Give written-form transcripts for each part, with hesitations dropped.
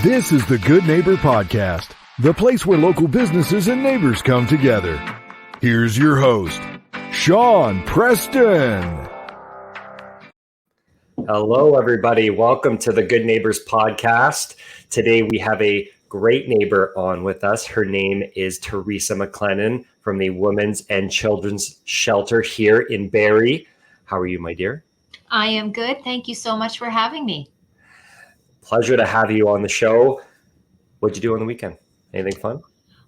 This is the Good Neighbor Podcast, the place where local businesses and neighbors come together. Here's your host, Sean Preston. Hello, everybody. Welcome to the Good Neighbors Podcast. Today we have a great neighbor on with us. Her name is Teresa MacLennan from the Women's and Children's Shelter here in Barrie. How are you, my dear? I am good. Thank you so much for having me. Pleasure to have you on the show. What'd you do on the weekend? Anything fun?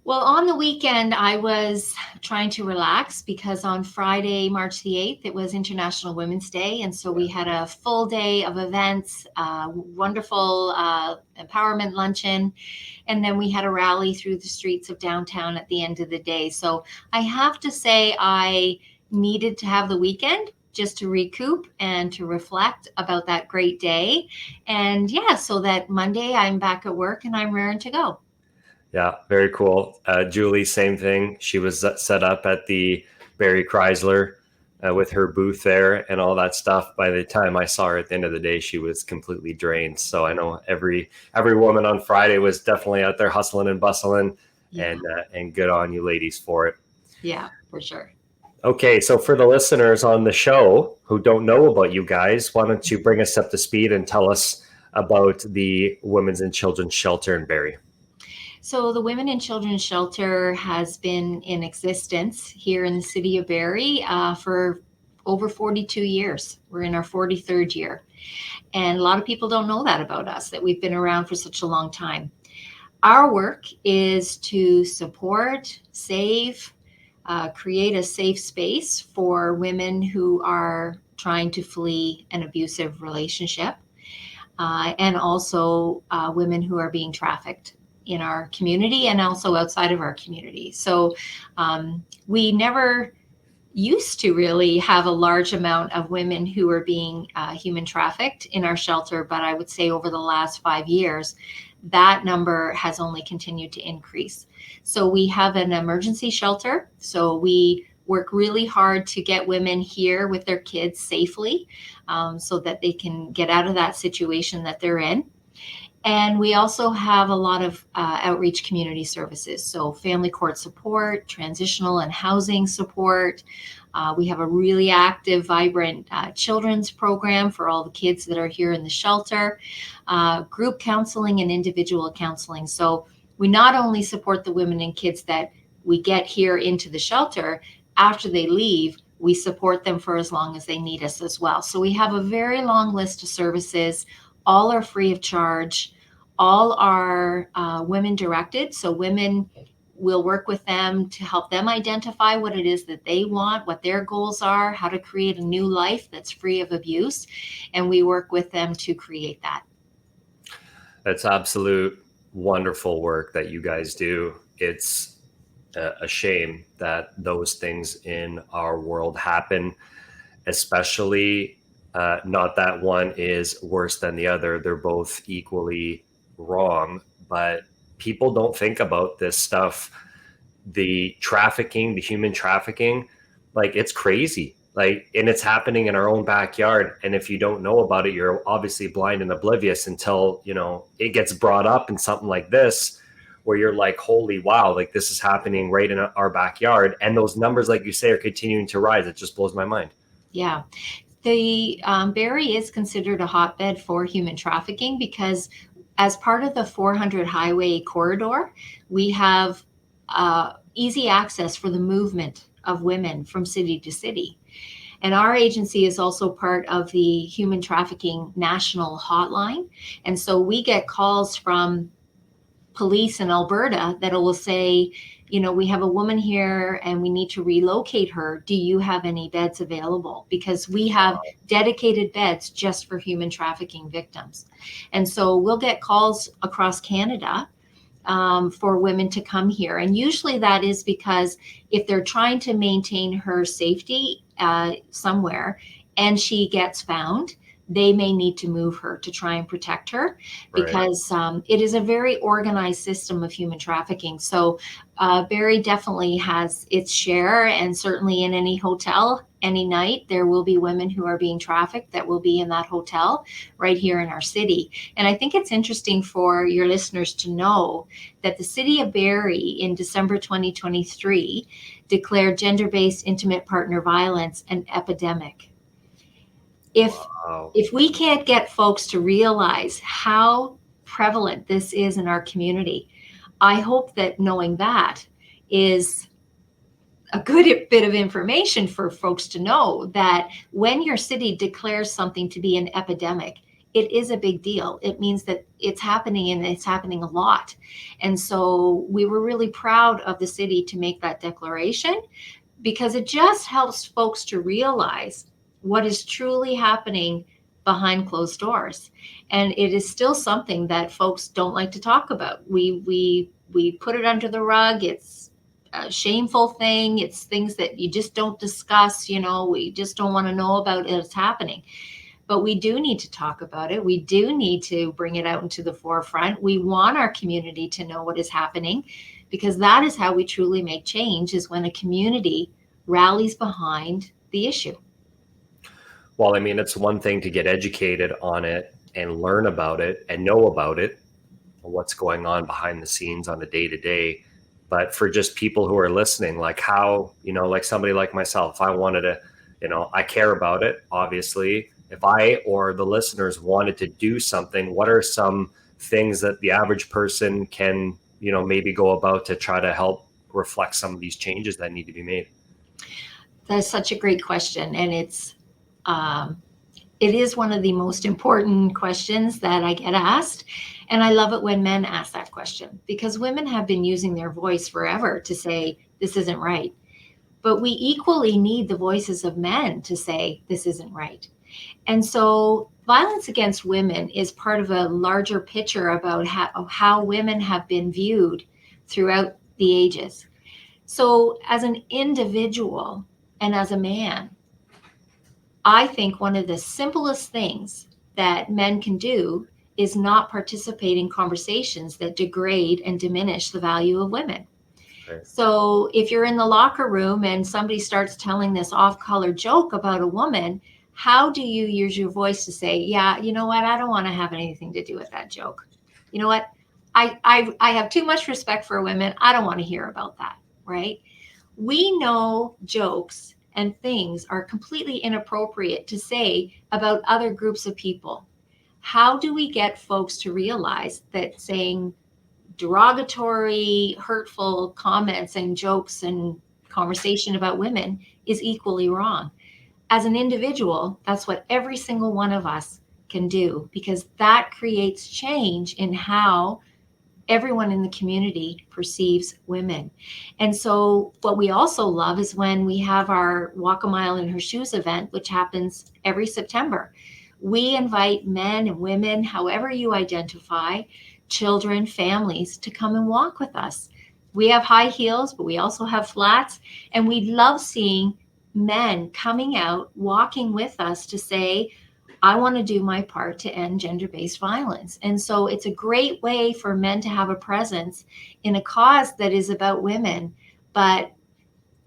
Well, on the weekend, I was trying to relax because on Friday, March the 8th, it was International Women's Day. And so we had a full day of events, wonderful empowerment luncheon. And then we had a rally through the streets of downtown at the end of the day. So I have to say I needed to have the weekend just to recoup and to reflect about that great day. And yeah, so that Monday I'm back at work and I'm raring to go. Yeah, very cool. Julie, same thing. She was set up at the Barrie Chrysler with her booth there and all that stuff. By the time I saw her at the end of the day, she was completely drained. So I know every woman on Friday was definitely out there hustling and bustling. Yeah. And good on you ladies for it. Yeah, for sure. Okay, so for the listeners on the show who don't know about you guys, why don't you bring us up to speed and tell us about the Women's and Children's Shelter in Barrie? So the Women and Children's Shelter has been in existence here in the city of Barrie for over 42 years. We're in our 43rd year. And a lot of people don't know that about us, that we've been around for such a long time. Our work is to support, save, create a safe space for women who are trying to flee an abusive relationship, and also women who are being trafficked in our community and also outside of our community. So we never used to really have a large amount of women who are being human trafficked in our shelter, but I would say over the last 5 years, that number has only continued to increase. So we have an emergency shelter. So we work really hard to get women here with their kids safely so that they can get out of that situation that they're in. And we also have a lot of outreach community services. So family court support, transitional and housing support. We have a really active, vibrant children's program for all the kids that are here in the shelter, group counseling and individual counseling. So we not only support the women and kids that we get here into the shelter, after they leave, we support them for as long as they need us as well. So we have a very long list of services. All are free of charge. All are women directed. So women will work with them to help them identify what it is that they want, what their goals are, how to create a new life that's free of abuse. And we work with them to create that. That's absolute wonderful work that you guys do. It's a shame that those things in our world happen, especially not that one is worse than the other. They're both equally wrong, but people don't think about this stuff. The trafficking, the human trafficking, like it's crazy. Like, and it's happening in our own backyard. And if you don't know about it, you're obviously blind and oblivious until, it gets brought up in something like this, where you're like, holy wow, like this is happening right in our backyard. And those numbers, like you say, are continuing to rise. It just blows my mind. Yeah. The Barrie is considered a hotbed for human trafficking because as part of the 400 highway corridor, we have easy access for the movement of women from city to city. And our agency is also part of the Human Trafficking National Hotline. And so we get calls from police in Alberta that will say, we have a woman here and we need to relocate her. Do you have any beds available? Because we have dedicated beds just for human trafficking victims. And so we'll get calls across Canada for women to come here. And usually that is because if they're trying to maintain her safety somewhere and she gets found, they may need to move her to try and protect her, because it is a very organized system of human trafficking. So Barrie definitely has its share, and certainly in any hotel, any night, there will be women who are being trafficked that will be in that hotel right here in our city. And I think it's interesting for your listeners to know that the city of Barrie in December 2023 declared gender-based intimate partner violence an epidemic. If we can't get folks to realize how prevalent this is in our community, I hope that knowing that is a good bit of information for folks to know that when your city declares something to be an epidemic, it is a big deal. It means that it's happening, and it's happening a lot. And so we were really proud of the city to make that declaration, because it just helps folks to realize what is truly happening behind closed doors. And it is still something that folks don't like to talk about. We put it under the rug. It's a shameful thing. It's things that you just don't discuss. We just don't want to know about it. It's happening. But we do need to talk about it. We do need to bring it out into the forefront. We want our community to know what is happening, because that is how we truly make change, is when a community rallies behind the issue. Well, I mean, it's one thing to get educated on it and learn about it and know about it, what's going on behind the scenes on a day-to-day. But for just people who are listening, like how, like somebody like myself, I wanted to, I care about it, obviously. If I or the listeners wanted to do something, what are some things that the average person can, maybe go about to try to help reflect some of these changes that need to be made? That's such a great question. And it is one of the most important questions that I get asked. And I love it when men ask that question, because women have been using their voice forever to say, this isn't right. But we equally need the voices of men to say, this isn't right. And so violence against women is part of a larger picture about how women have been viewed throughout the ages. So as an individual and as a man, I think one of the simplest things that men can do is not participate in conversations that degrade and diminish the value of women. Right. So if you're in the locker room and somebody starts telling this off-color joke about a woman, how do you use your voice to say, yeah, you know what, I don't want to have anything to do with that joke. You know what, I have too much respect for women. I don't want to hear about that, right? We know jokes and things are completely inappropriate to say about other groups of people. How do we get folks to realize that saying derogatory, hurtful comments and jokes and conversation about women is equally wrong? As an individual, that's what every single one of us can do, because that creates change in how everyone in the community perceives women. And so what we also love is when we have our Walk a Mile in Her Shoes event, which happens every September. We invite men and women, however you identify, children, families, to come and walk with us. We have high heels, but we also have flats. And we love seeing men coming out, walking with us to say, I want to do my part to end gender-based violence. And so it's a great way for men to have a presence in a cause that is about women. But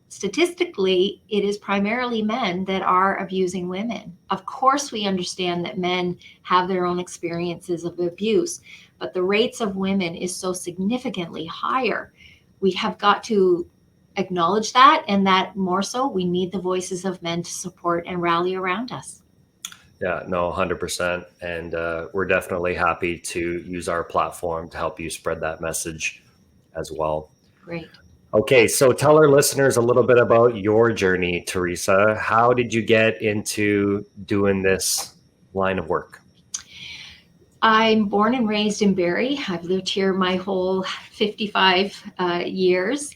statistically, it is primarily men that are abusing women. Of course, we understand that men have their own experiences of abuse, but the rates of women is so significantly higher. We have got to acknowledge that, and that more so, we need the voices of men to support and rally around us. Yeah, no, 100%. And we're definitely happy to use our platform to help you spread that message as well. Great. Okay, so tell our listeners a little bit about your journey, Teresa. How did you get into doing this line of work? I'm born and raised in Barrie. I've lived here my whole 55 years,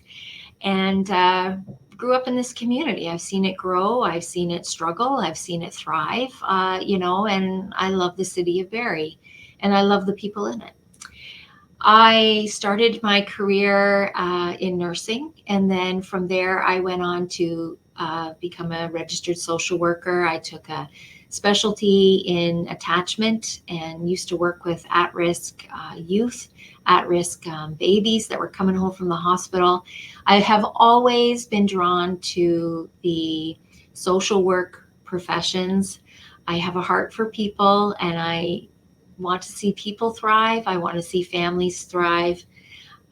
and grew up in this community. I've seen it grow. I've seen it struggle. I've seen it thrive, and I love the city of Barrie, and I love the people in it. I started my career in nursing, and then from there I went on to become a registered social worker. I took a specialty in attachment and used to work with at-risk youth, at-risk babies that were coming home from the hospital. I have always been drawn to the social work professions. I have a heart for people, and I want to see people thrive. I want to see families thrive.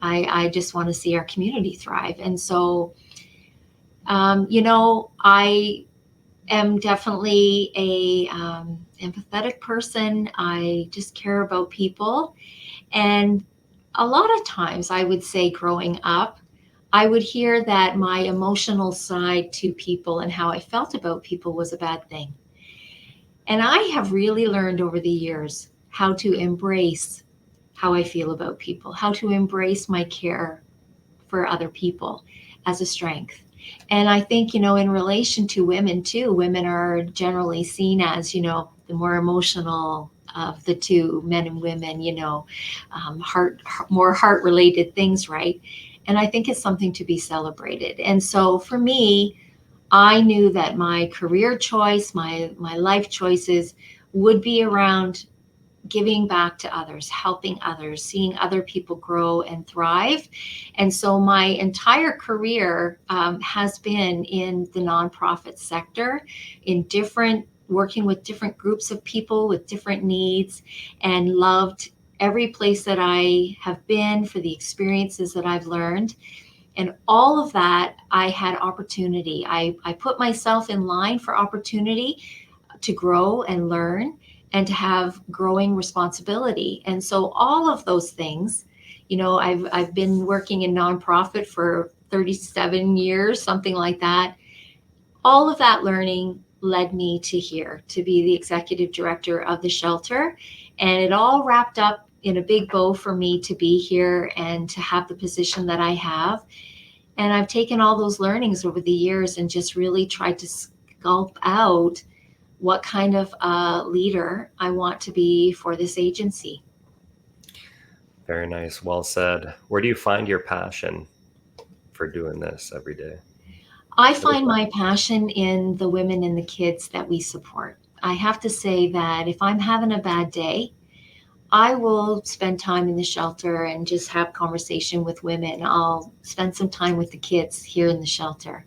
I just want to see our community thrive. And so, I am definitely a empathetic person. I just care about people. And a lot of times I would say growing up, I would hear that my emotional side to people and how I felt about people was a bad thing. And I have really learned over the years how to embrace how I feel about people, how to embrace my care for other people as a strength. And I think, in relation to women too, women are generally seen as, the more emotional of the two, men and women, more heart related things, right? And I think it's something to be celebrated. And so for me, I knew that my career choice, my life choices would be around giving back to others, helping others, seeing other people grow and thrive. And so my entire career has been in the nonprofit sector, working with different groups of people with different needs, and loved every place that I have been for the experiences that I've learned. And all of that, I had opportunity. I put myself in line for opportunity to grow and learn and to have growing responsibility. And so all of those things, I've been working in nonprofit for 37 years, something like that. All of that learning led me to here, to be the executive director of the shelter. And it all wrapped up in a big bow for me to be here and to have the position that I have. And I've taken all those learnings over the years and just really tried to sculpt out what kind of leader I want to be for this agency. Very nice. Well said. Where do you find your passion for doing this every day? I find my passion in the women and the kids that we support. I have to say that if I'm having a bad day, I will spend time in the shelter and just have conversation with women. I'll spend some time with the kids here in the shelter.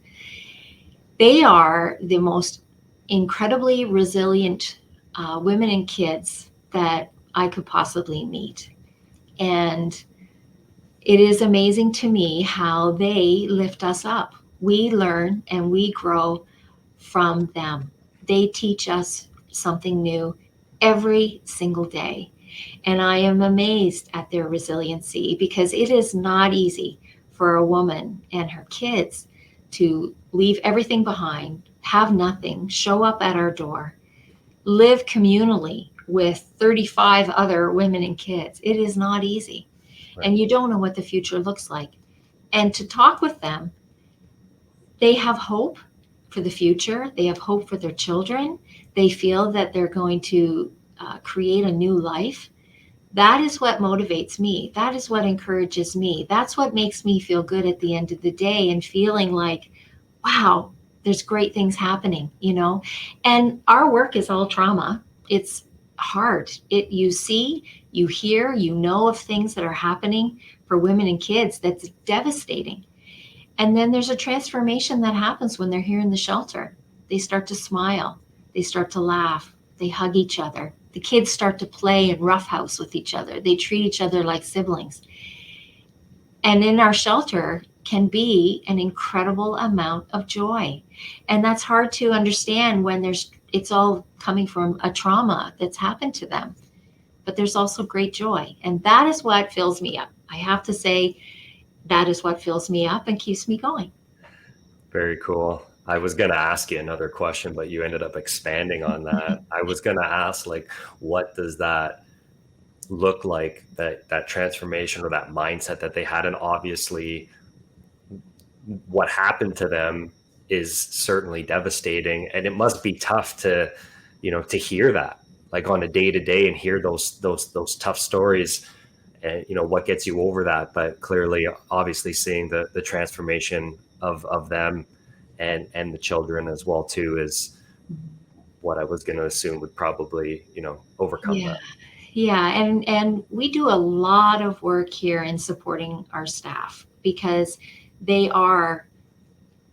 They are the most incredibly resilient women and kids that I could possibly meet. And it is amazing to me how they lift us up. We learn and we grow from them. They teach us something new every single day. And I am amazed at their resiliency, because it is not easy for a woman and her kids to leave everything behind, have nothing, show up at our door, live communally with 35 other women and kids. It is not easy. Right. And you don't know what the future looks like. And to talk with them, they have hope for the future. They have hope for their children. They feel that they're going to create a new life. That is what motivates me. That is what encourages me. That's what makes me feel good at the end of the day, and feeling like, wow, there's great things happening, And our work is all trauma. It's hard. You see, you hear, of things that are happening for women and kids that's devastating. And then there's a transformation that happens when they're here in the shelter. They start to smile. They start to laugh. They hug each other. The kids start to play and roughhouse with each other. They treat each other like siblings. And in our shelter can be an incredible amount of joy. And that's hard to understand when it's all coming from a trauma that's happened to them. But there's also great joy. And that is what fills me up. I have to say, that is what fills me up and keeps me going. Very cool. I was going to ask you another question, but you ended up expanding on that. I was going to ask, what does that look like, that transformation or that mindset that they had? And obviously what happened to them is certainly devastating, and it must be tough to hear that, on a day to day, and hear those tough stories, and what gets you over that. But clearly, obviously, seeing the transformation of them and the children as well too is what I was going to assume would probably, overcome Yeah. that. Yeah, and we do a lot of work here in supporting our staff because they are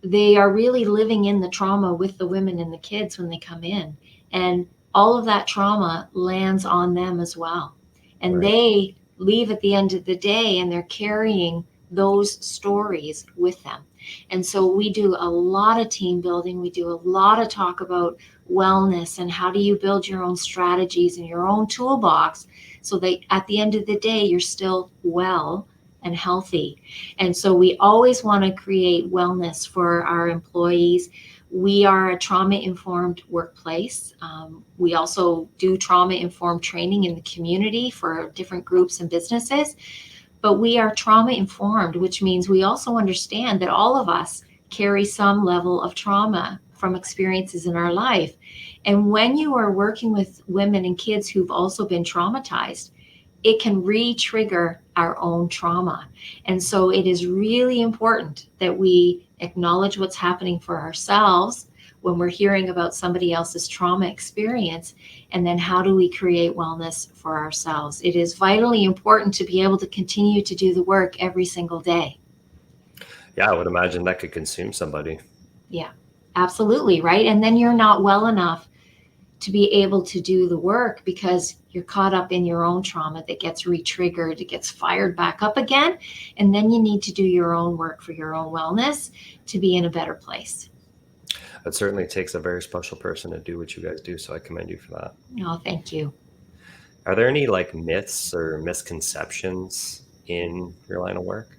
really living in the trauma with the women and the kids when they come in, and all of that trauma lands on them as well, and Right. they leave at the end of the day and they're carrying those stories with them. And so we do a lot of team building, we do a lot of talk about wellness and how do you build your own strategies and your own toolbox so that at the end of the day you're still well and healthy. And so we always want to create wellness for our employees. We are a trauma-informed workplace. We also do trauma-informed training in the community for different groups and businesses. But we are trauma-informed, which means we also understand that all of us carry some level of trauma from experiences in our life. And when you are working with women and kids who've also been traumatized, it can re-trigger our own trauma. And so it is really important that we acknowledge what's happening for ourselves when we're hearing about somebody else's trauma experience, and then how do we create wellness for ourselves. It is vitally important to be able to continue to do the work every single day. Yeah, I would imagine that could consume somebody. Yeah, absolutely, right? And then you're not well enough to be able to do the work because you're caught up in your own trauma that gets re-triggered, it gets fired back up again, and then you need to do your own work for your own wellness to be in a better place. It certainly takes a very special person to do what you guys do, so I commend you for that. Oh, thank you. Are there any like myths or misconceptions in your line of work?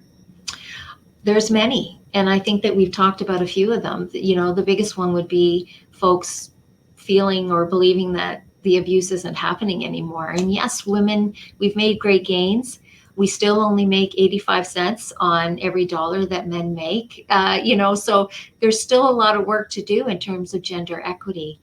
There's many, and I think that we've talked about a few of them. The biggest one would be folks feeling or believing that the abuse isn't happening anymore. And yes, women, we've made great gains. We still only make 85 cents on every dollar that men make, so there's still a lot of work to do in terms of gender equity.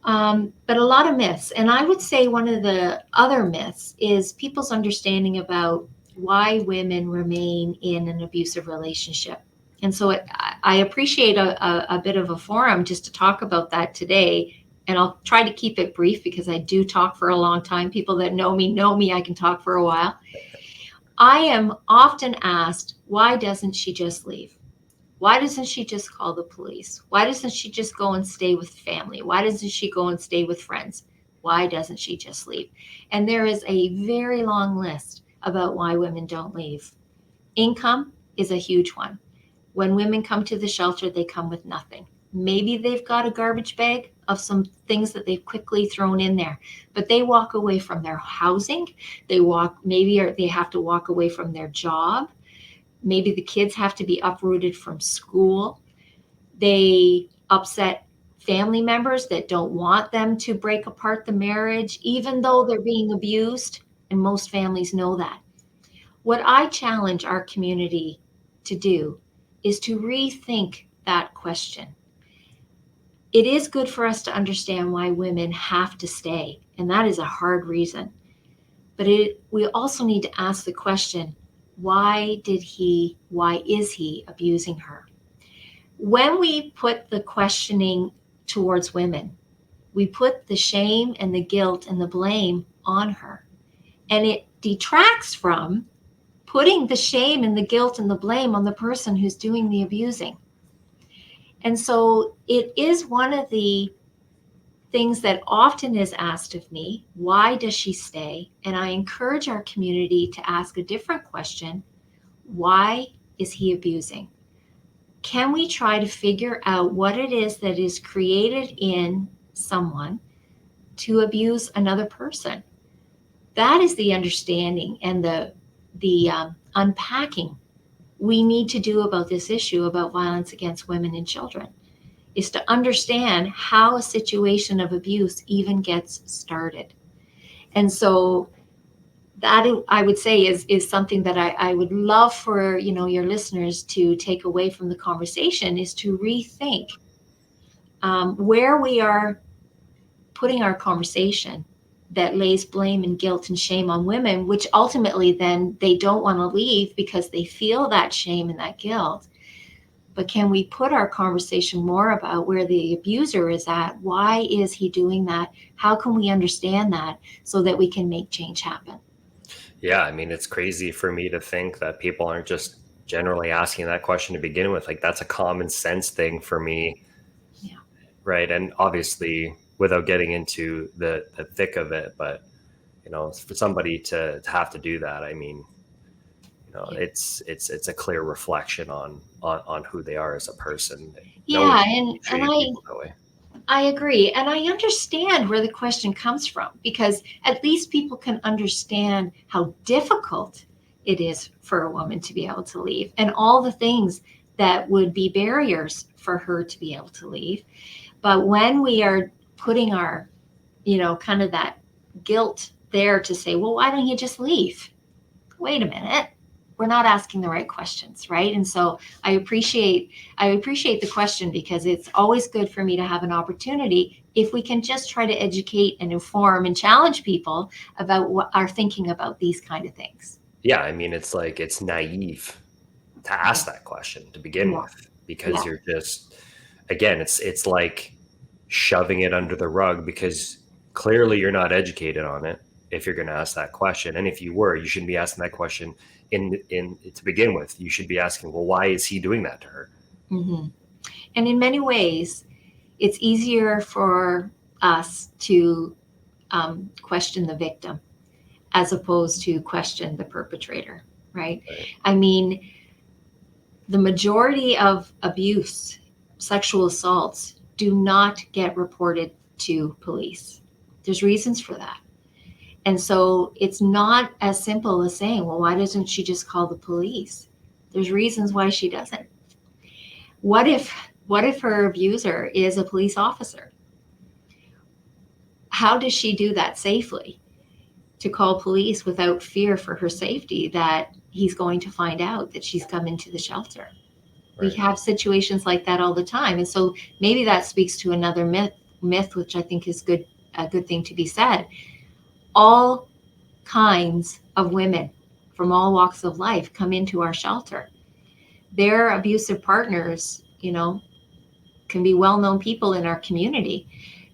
But a lot of myths. And I would say one of the other myths is people's understanding about why women remain in an abusive relationship. And so I appreciate a bit of a forum just to talk about that today. And I'll try to keep it brief because I do talk for a long time. People that know me, I can talk for a while. I am often asked, why doesn't she just leave? Why doesn't she just call the police? Why doesn't she just go and stay with family? Why doesn't she go and stay with friends? Why doesn't she just leave? And there is a very long list about why women don't leave. Income is a huge one. When women come to the shelter, they come with nothing. Maybe they've got a garbage bag of some things that they've quickly thrown in there, but they walk away from their housing. They have to walk away from their job. Maybe the kids have to be uprooted from school. They upset family members that don't want them to break apart the marriage, even though they're being abused. And most families know that. What I challenge our community to do is to rethink that question. It is good for us to understand why women have to stay, and that is a hard reason. But we also need to ask the question, why is he abusing her? When we put the questioning towards women, we put the shame and the guilt and the blame on her. And it detracts from putting the shame and the guilt and the blame on the person who's doing the abusing. And so it is one of the things that often is asked of me, why does she stay? And I encourage our community to ask a different question, why is he abusing? Can we try to figure out what it is that is created in someone to abuse another person? That is the understanding and the unpacking we need to do about this issue about violence against women and children, is to understand how a situation of abuse even gets started. And so that, I would say, is something that I would love for your listeners to take away from the conversation, is to rethink where we are putting our conversation that lays blame and guilt and shame on women, which ultimately then they don't want to leave because they feel that shame and that guilt. but can we put our conversation more about where the abuser is at? Why is he doing that? How can we understand that so that we can make change happen? Yeah, I mean, it's crazy for me to think that people aren't just generally asking that question to begin with. Like, that's a common sense thing for me. Yeah. Right. And obviously, without getting into the thick of it, but, for somebody to have to do that, I mean, Yeah. it's a clear reflection on who they are as a person. No one Yeah, should be and treating people that way. I agree. And I understand where the question comes from, because at least people can understand how difficult it is for a woman to be able to leave and all the things that would be barriers for her to be able to leave. But when we are putting our, kind of that guilt there to say, well, why don't you just leave? Wait a minute. We're not asking the right questions, right? And so I appreciate the question, because it's always good for me to have an opportunity, if we can just try to educate and inform and challenge people about what are thinking about these kind of things. Yeah, I mean, it's like, it's naive to ask that question to begin Yeah. with, because Yeah. you're just, again, it's like shoving it under the rug, because clearly you're not educated on it if you're going to ask that question. And if you were, you shouldn't be asking that question in to begin with. You should be asking, well, why is he doing that to her? Mm-hmm. And in many ways, it's easier for us to question the victim as opposed to question the perpetrator, right? Right. I mean, the majority of abuse, sexual assaults, do not get reported to police. There's reasons for that. And so it's not as simple as saying, well, why doesn't she just call the police? There's reasons why she doesn't. What if her abuser is a police officer? How does she do that safely? To call police without fear for her safety that he's going to find out that she's come into the shelter. Right. We have situations like that all the time. And so maybe that speaks to another myth, which I think is a good thing to be said. All kinds of women from all walks of life come into our shelter. Their abusive partners, can be well-known people in our community.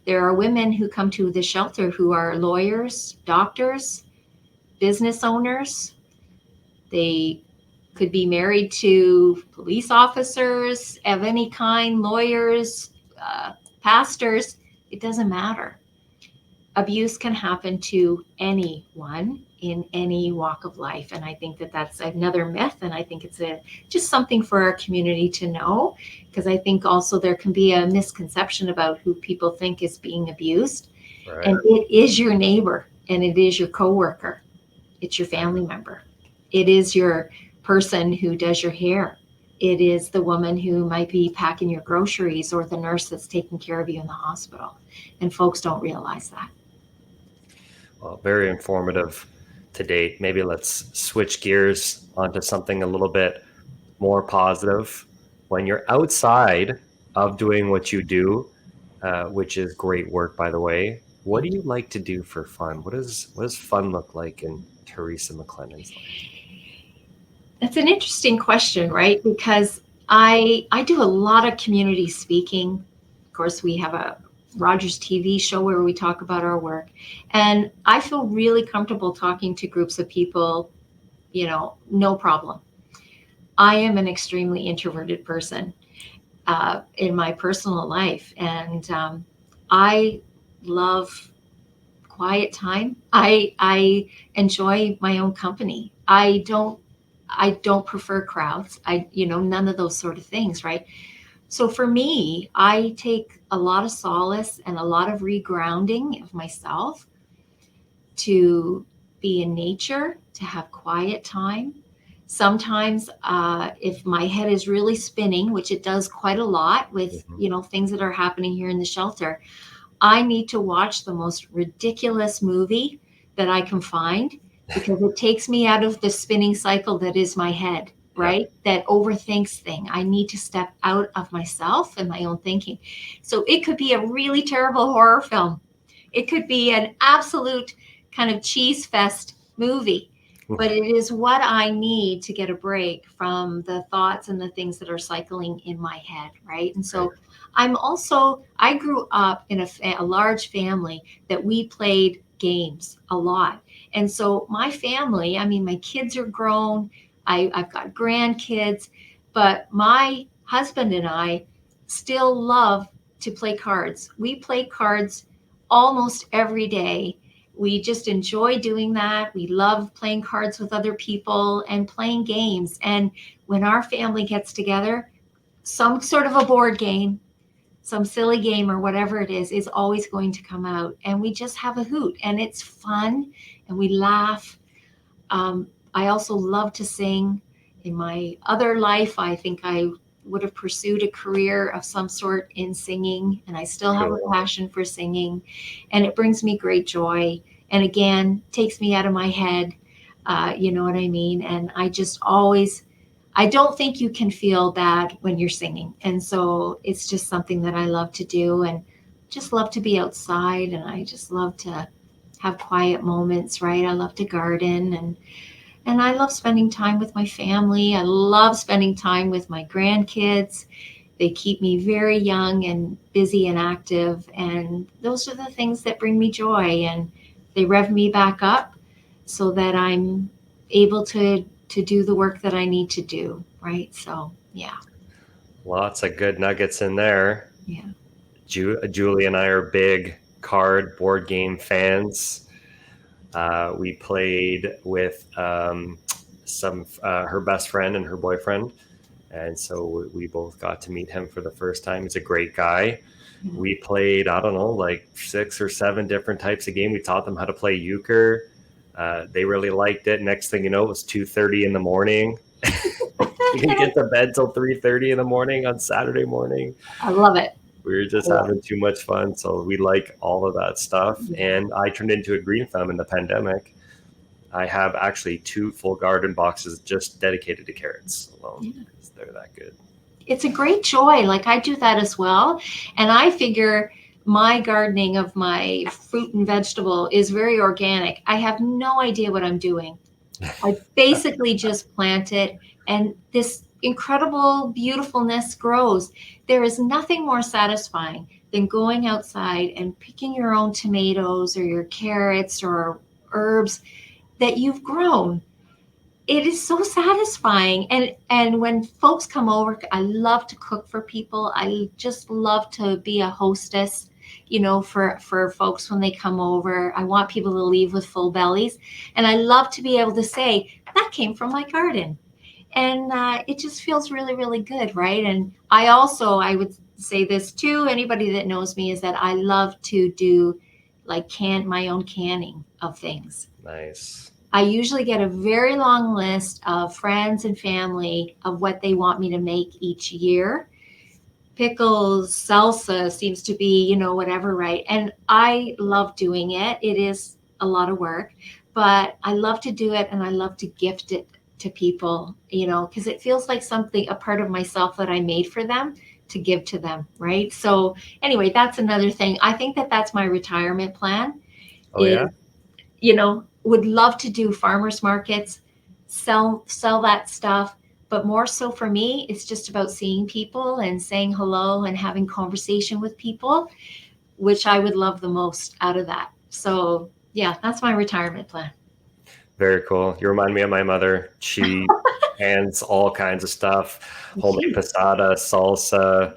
There are women who come to the shelter who are lawyers, doctors, business owners. They could be married to police officers of any kind, lawyers, pastors. It doesn't matter. Abuse can happen to anyone in any walk of life. And I think that that's another myth. And I think it's just something for our community to know, because I think also there can be a misconception about who people think is being abused. Right. And it is your neighbor, and it is your coworker. It's your family member. It is your person who does your hair. It is the woman who might be packing your groceries, or the nurse that's taking care of you in the hospital. And folks don't realize that. Well, very informative to date. Maybe let's switch gears onto something a little bit more positive. When you're outside of doing what you do, which is great work, by the way, what do you like to do for fun? What does fun look like in Teresa MacLennan's life? That's an interesting question, right? Because I do a lot of community speaking. Of course, we have a Rogers TV show where we talk about our work. And I feel really comfortable talking to groups of people, no problem. I am an extremely introverted person in my personal life. And I love quiet time. I enjoy my own company. I don't prefer crowds. None of those sort of things, right? So for me, I take a lot of solace and a lot of regrounding of myself to be in nature, to have quiet time. Sometimes if my head is really spinning, which it does quite a lot with, things that are happening here in the shelter, I need to watch the most ridiculous movie that I can find, because it takes me out of the spinning cycle that is my head, right? Yeah. That overthinks thing. I need to step out of myself and my own thinking. So it could be a really terrible horror film. It could be an absolute kind of cheese fest movie. but it is what I need to get a break from the thoughts and the things that are cycling in my head, right? And so I grew up in a large family that we played games a lot. And so my family, I mean, my kids are grown, I've got grandkids, but my husband and I still love to play cards. We play cards almost every day. We just enjoy doing that. We love playing cards with other people and playing games. And when our family gets together, some sort of a board game, some silly game or whatever it is always going to come out. And we just have a hoot and it's fun and we laugh. I also love to sing. In my other life, I think I would have pursued a career of some sort in singing, and I still have a passion for singing, and it brings me great joy. And again, takes me out of my head. You know what I mean? And I don't think you can feel bad when you're singing. And so it's just something that I love to do and just love to be outside. And I just love to have quiet moments, right? I love to garden and I love spending time with my family. I love spending time with my grandkids. They keep me very young and busy and active. And those are the things that bring me joy. And they rev me back up so that I'm able to do the work that I need to do. Right. So, yeah. Lots of good nuggets in there. Yeah. Julie and I are big board game fans. We played with her best friend and her boyfriend. And so we both got to meet him for the first time. He's a great guy. Mm-hmm. We played, I don't know, like 6 or 7 different types of game. We taught them how to play euchre. They really liked it. Next thing you know, it was 2:30 in the morning. You didn't get to bed till 3:30 in the morning on Saturday morning. I love it. We were just having too much fun. So we like all of that stuff. And I turned into a green thumb in the pandemic. I have actually 2 full garden boxes just dedicated to carrots alone. Yeah. They're that good. It's a great joy. Like I do that as well. And I figure my gardening of my fruit and vegetable is very organic. I have no idea what I'm doing. I basically just plant it and this incredible beautifulness grows. There is nothing more satisfying than going outside and picking your own tomatoes or your carrots or herbs that you've grown. It is so satisfying. And when folks come over, I love to cook for people. I just love to be a hostess, you know, for folks when they come over. I want people to leave with full bellies. And I love to be able to say, that came from my garden. And it just feels really, really good, right? And I would say this too, anybody that knows me, is that I love to do like my own canning of things. Nice. I usually get a very long list of friends and family of what they want me to make each year. Pickles, salsa seems to be, you know, whatever, right? And I love doing it. It is a lot of work, but I love to do it and I love to gift it to people, you know, because it feels like a part of myself that I made for them to give to them, right? So anyway, that's another thing. I think that's my retirement plan. Yeah. You know, would love to do farmers markets, sell that stuff. But more so for me, it's just about seeing people and saying hello and having conversation with people, which I would love the most out of that. So yeah, that's my retirement plan. Very cool. You remind me of my mother. She hands all kinds of stuff, homemade passata, salsa,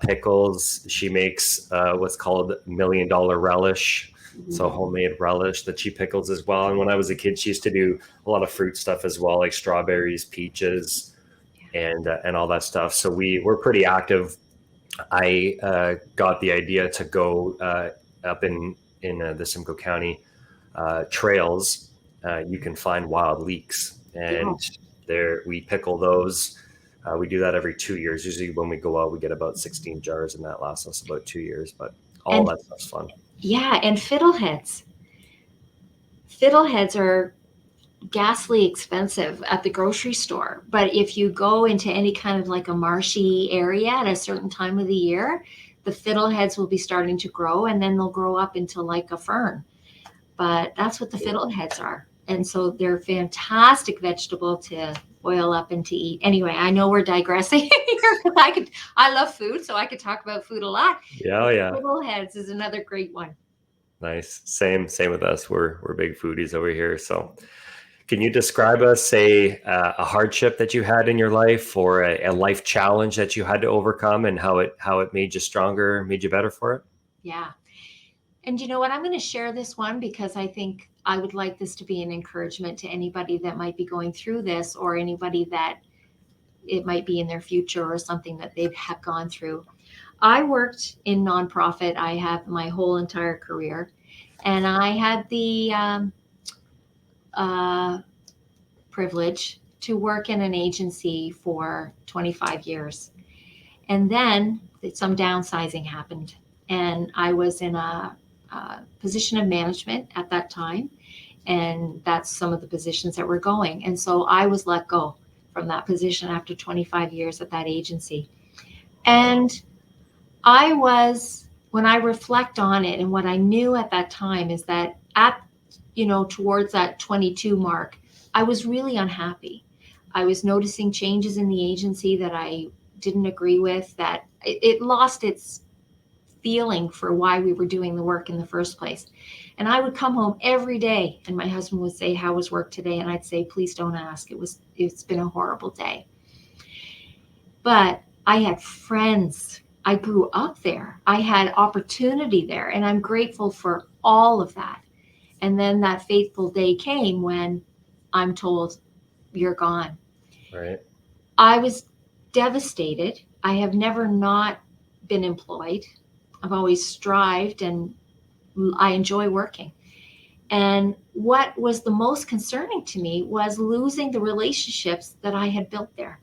pickles. She makes what's called $1 million relish. So homemade relish that she pickles as well. And when I was a kid, she used to do a lot of fruit stuff as well, like strawberries, peaches, and all that stuff. So we're pretty active. I got the idea to go up in the Simcoe County trails. You can find wild leeks, and there we pickle those. We do that every 2 years. Usually when we go out, we get about 16 jars, and that lasts us about 2 years. But that stuff's fun. Yeah, and fiddleheads. Fiddleheads are ghastly expensive at the grocery store. But if you go into any kind of like a marshy area at a certain time of the year, the fiddleheads will be starting to grow and then they'll grow up into like a fern. But that's what the fiddleheads are. And so they're fantastic vegetable to boil up and to eat. Anyway, I know we're digressing here because I love food, so I could talk about food a lot. Yeah, oh, yeah. Fiddleheads is another great one. Nice. Same with us. We're big foodies over here. So can you describe us a hardship that you had in your life, or a life challenge that you had to overcome, and how it made you stronger, made you better for it? Yeah. And you know what? I'm going to share this one because I think I would like this to be an encouragement to anybody that might be going through this, or anybody that it might be in their future, or something that they have gone through. I worked in nonprofit. I have my whole entire career, and I had the privilege to work in an agency for 25 years. And then some downsizing happened, and I was in a position of management at that time, and that's some of the positions that were going. And so I was let go from that position after 25 years at that agency. And when I reflect on it, and what I knew at that time is that towards that 22 mark, I was really unhappy. I was noticing changes in the agency that I didn't agree with, that it lost its feeling for why we were doing the work in the first place. And I would come home every day, and my husband would say, "How was work today?" And I'd say, "Please don't ask. It's been a horrible day." But I had friends. I grew up there. I had opportunity there, and I'm grateful for all of that. And then that fateful day came when I'm told, "You're gone." Right. I was devastated. I have never not been employed. I've always strived, and I enjoy working. And what was the most concerning to me was losing the relationships that I had built there,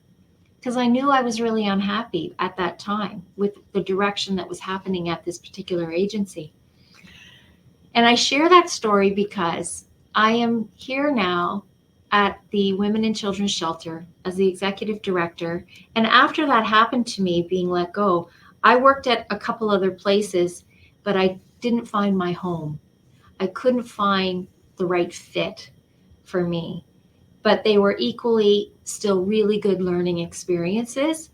because I knew I was really unhappy at that time with the direction that was happening at this particular agency. And I share that story because I am here now at the Women and Children's Shelter as the executive director. And after that happened to me, being let go, I worked at a couple other places, but I didn't find my home. I couldn't find the right fit for me, but they were equally still really good learning experiences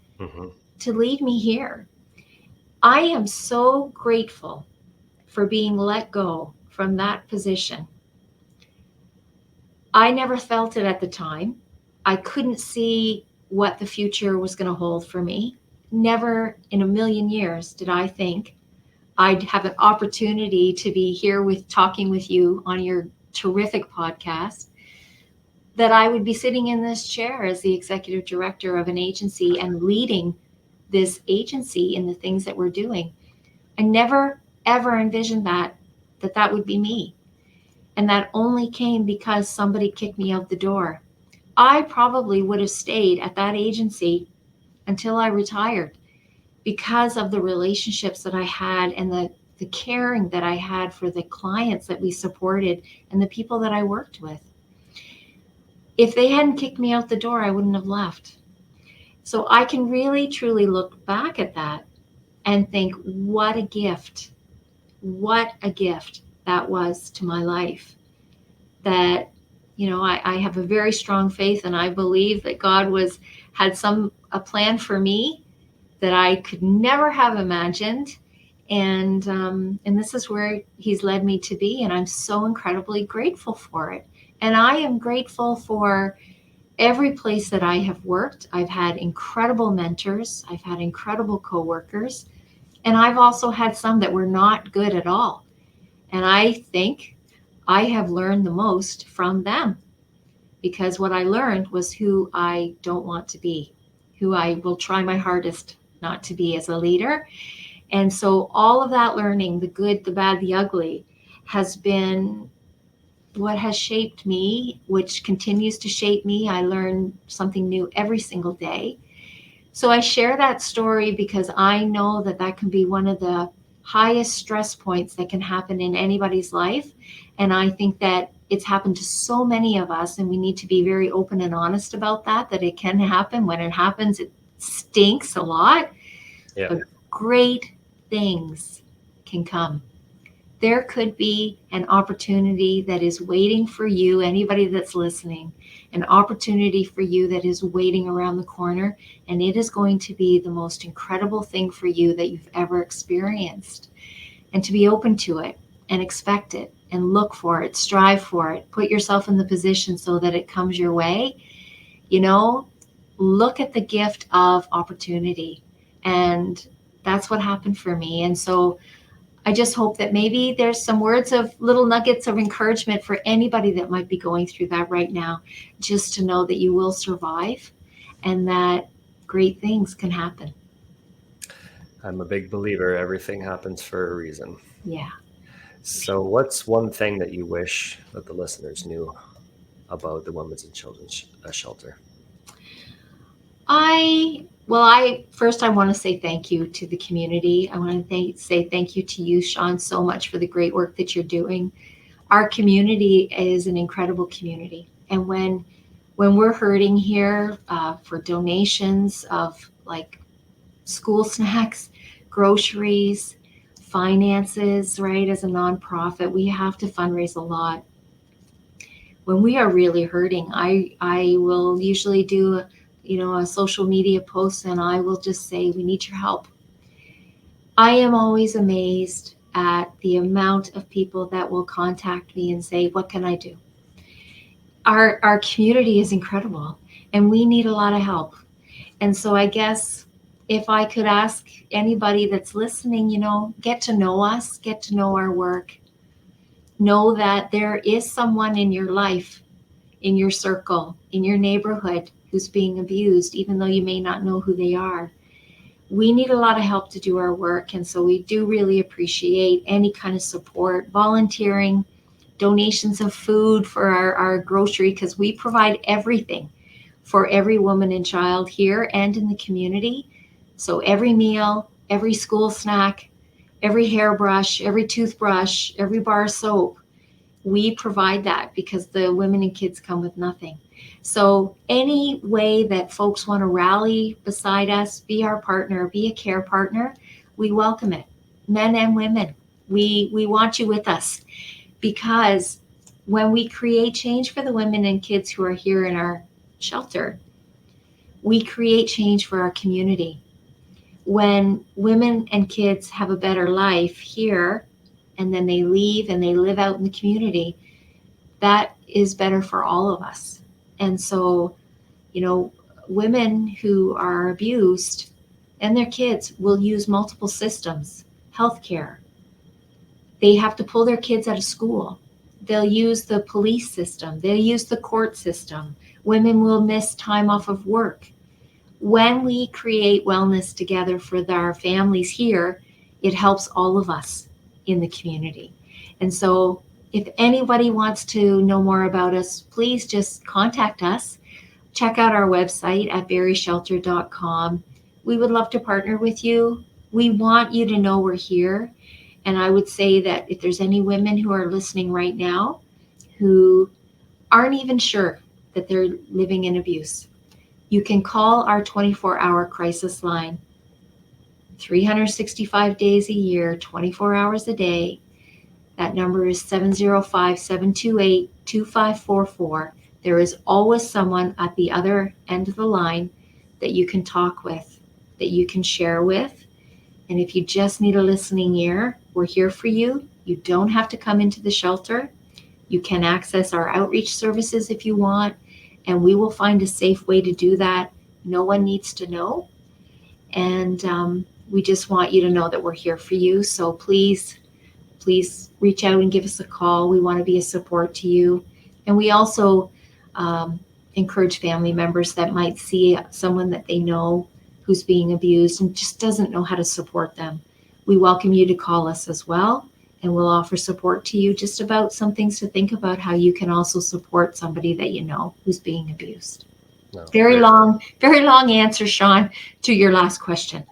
to lead me here. I am so grateful for being let go from that position. I never felt it at the time. I couldn't see what the future was going to hold for me. Never in a million years did I think I'd have an opportunity to be here talking with you on your terrific podcast, that I would be sitting in this chair as the executive director of an agency and leading this agency in the things that we're doing. I never, ever envisioned that would be me. And that only came because somebody kicked me out the door. I probably would have stayed at that agency until I retired, because of the relationships that I had, and the caring that I had for the clients that we supported and the people that I worked with. If they hadn't kicked me out the door, I wouldn't have left. So I can really, truly look back at that and think, what a gift that was to my life. That, I have a very strong faith, and I believe that God had a plan for me that I could never have imagined. And this is where he's led me to be. And I'm so incredibly grateful for it. And I am grateful for every place that I have worked. I've had incredible mentors. I've had incredible coworkers. And I've also had some that were not good at all. And I think I have learned the most from them, because what I learned was who I don't want to be, who I will try my hardest not to be as a leader. And so all of that learning, the good, the bad, the ugly, has been what has shaped me, which continues to shape me. I learn something new every single day. So I share that story because I know that can be one of the highest stress points that can happen in anybody's life. And I think that it's happened to so many of us, and we need to be very open and honest about that it can happen. When it happens, it stinks a lot. Yeah. But great things can come. there could be an opportunity that is waiting for you, anybody that's listening, an opportunity for you that is waiting around the corner, and it is going to be the most incredible thing for you that you've ever experienced. And to be open to it and expect it and look for it, strive for it, put yourself in the position so that it comes your way. Look at the gift of opportunity. And that's what happened for me. And so I just hope that maybe there's some words of little nuggets of encouragement for anybody that might be going through that right now, just to know that you will survive and that great things can happen. I'm a big believer. Everything happens for a reason. Yeah. So what's one thing that you wish that the listeners knew about the Women's and Children's Shelter? I first I want to say thank you to the community. I want to say thank you to you, Sean, so much for the great work that you're doing. Our community is an incredible community, and when we're hurting here for donations of like school snacks, groceries, finances, right? As a nonprofit, we have to fundraise a lot. When we are really hurting, I will usually do a social media post, and I will just say, we need your help. I am always amazed at the amount of people that will contact me and say, what can I do? Our community is incredible, and we need a lot of help. And so I guess if I could ask anybody that's listening, get to know us, get to know our work, know that there is someone in your life, in your circle, in your neighborhood who's being abused, even though you may not know who they are. We need a lot of help to do our work. And so we do really appreciate any kind of support, volunteering, donations of food for our grocery, because we provide everything for every woman and child here and in the community. So every meal, every school snack, every hairbrush, every toothbrush, every bar of soap, we provide that because the women and kids come with nothing. So any way that folks want to rally beside us, be our partner, be a care partner, we welcome it. Men and women, we want you with us, because when we create change for the women and kids who are here in our shelter, we create change for our community. When women and kids have a better life here, and then they leave and they live out in the community, that is better for all of us. And so, women who are abused and their kids will use multiple systems, healthcare. They have to pull their kids out of school. They'll use the police system. They'll use the court system. Women will miss time off of work. When we create wellness together for our families here, it helps all of us in the community. And so if anybody wants to know more about us, please just contact us. Check out our website at barrieshelter.com. We would love to partner with you. We want you to know we're here. And I would say that if there's any women who are listening right now who aren't even sure that they're living in abuse, you can call our 24-hour crisis line, 365 days a year, 24 hours a day. That number is 705-728-2544. There is always someone at the other end of the line that you can talk with, that you can share with. And if you just need a listening ear, we're here for you. You don't have to come into the shelter. You can access our outreach services if you want, and we will find a safe way to do that. No one needs to know. And we just want you to know that we're here for you. So please reach out and give us a call. We want to be a support to you. And we also encourage family members that might see someone that they know who's being abused and just doesn't know how to support them. We welcome you to call us as well, and we'll offer support to you, just about some things to think about how you can also support somebody that you know who's being abused. No, very long answer, Sean, to your last question.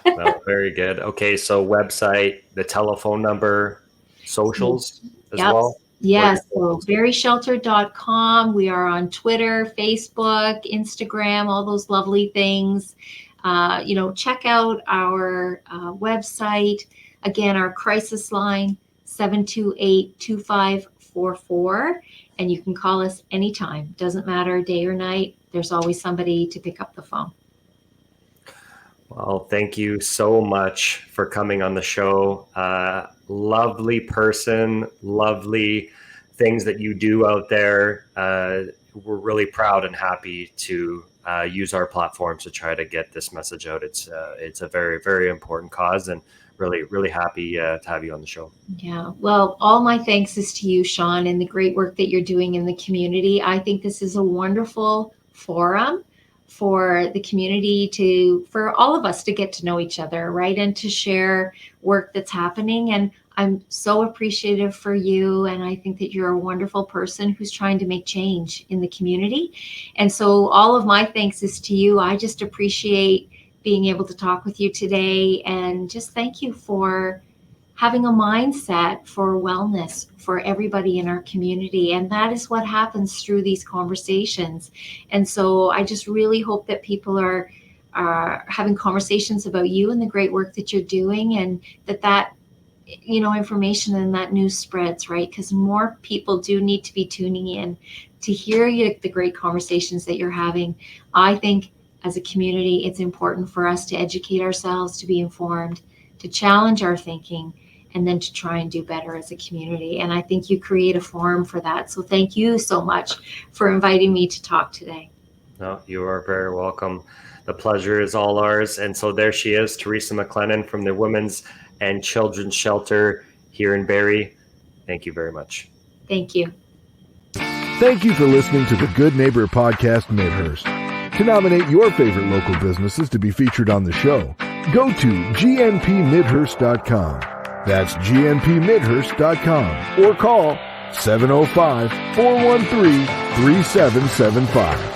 Well, very good. Okay, so website, the telephone number, socials as well? Yes, so barrieshelter.com. We are on Twitter, Facebook, Instagram, all those lovely things. Check out our website. Again, our crisis line, 728-2544. And you can call us anytime. Doesn't matter day or night. There's always somebody to pick up the phone. Well, thank you so much for coming on the show. Lovely person, lovely things that you do out there. We're really proud and happy to use our platforms to try to get this message out. It's a very, very important cause, and really, really happy to have you on the show. Yeah, well, all my thanks is to you, Sean, and the great work that you're doing in the community. I think this is a wonderful forum for the community for all of us to get to know each other, right? And to share work that's happening. And I'm so appreciative for you. And I think that you're a wonderful person who's trying to make change in the community. And so all of my thanks is to you. I just appreciate being able to talk with you today, and just thank you for having a mindset for wellness for everybody in our community. And that is what happens through these conversations. And so I just really hope that people are having conversations about you and the great work that you're doing, and that information and that news spreads, right? Because more people do need to be tuning in to hear the great conversations that you're having. I think as a community, it's important for us to educate ourselves, to be informed, to challenge our thinking, and then to try and do better as a community. And I think you create a forum for that. So thank you so much for inviting me to talk today. No, you are very welcome. The pleasure is all ours. And so there she is, Teresa MacLennan from the Women's and Children's Shelter here in Barrie. Thank you very much. Thank you. Thank you for listening to the Good Neighbor Podcast Midhurst. To nominate your favorite local businesses to be featured on the show, go to gnpmidhurst.com. That's gnpmidhurst.com, or call 705-413-3775.